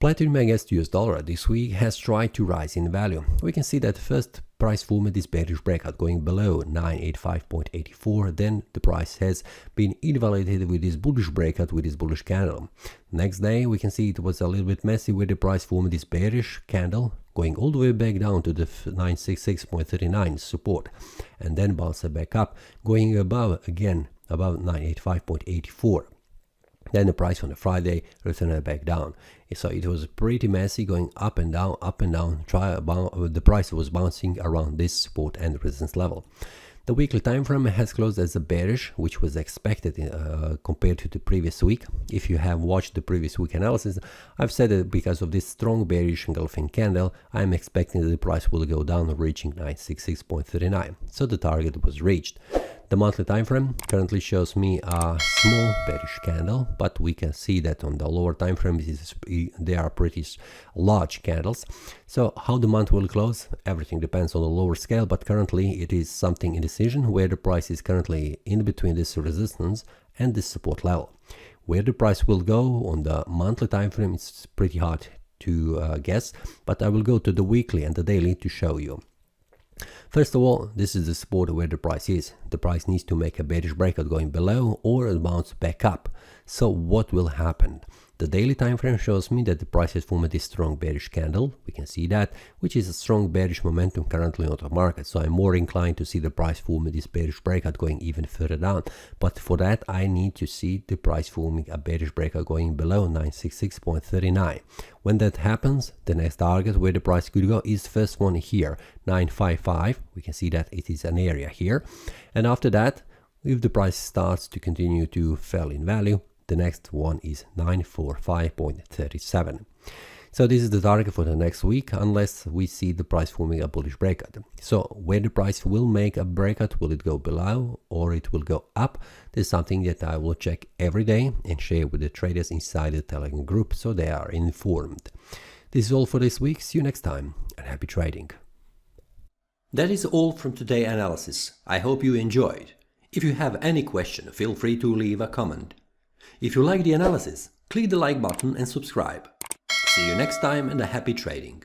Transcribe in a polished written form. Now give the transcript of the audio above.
Platinum against US dollar this week has tried to rise in value. We can see that first price formed this bearish breakout going below 985.84, then the price has been invalidated with this bullish breakout with this bullish candle. Next day we can see it was a little bit messy where the price formed this bearish candle going all the way back down to the 966.39 support and then bounced back up going above 985.84. Then the price on the Friday returned back down. So it was pretty messy, going up and down, up and down. The price was bouncing around this support and resistance level. The weekly time frame has closed as a bearish, which was expected compared to the previous week. If you have watched the previous week analysis, I've said that because of this strong bearish engulfing candle, I'm expecting that the price will go down, reaching 966.39. So the target was reached. The monthly time frame currently shows me a small bearish candle, but we can see that on the lower time frame they are pretty large candles. So how the month will close, everything depends on the lower scale, but currently it is something indecision where the price is currently in between this resistance and this support level. Where the price will go on the monthly time frame, it's pretty hard to guess, but I will go to the weekly and the daily to show you. First of all, this is the support where the price is. The price needs to make a bearish breakout going below or bounce back up. So what will happen? The daily time frame shows me that the price has formed this strong bearish candle. We can see that, which is a strong bearish momentum currently on the market. So I'm more inclined to see the price form this bearish breakout going even further down. But for that, I need to see the price forming a bearish breakout going below 966.39. When that happens, the next target where the price could go is first one here, 955. We can see that it is an area here. And after that, if the price starts to continue to fall in value, the next one is 945.37. So this is the target for the next week unless we see the price forming a bullish breakout. So where the price will make a breakout, will it go below or it will go up? This is something that I will check every day and share with the traders inside the Telegram group so they are informed. This is all for this week. See you next time and happy trading. That is all from today's analysis. I hope you enjoyed. If you have any question, feel free to leave a comment. If you like the analysis, click the like button and subscribe. See you next time and a happy trading.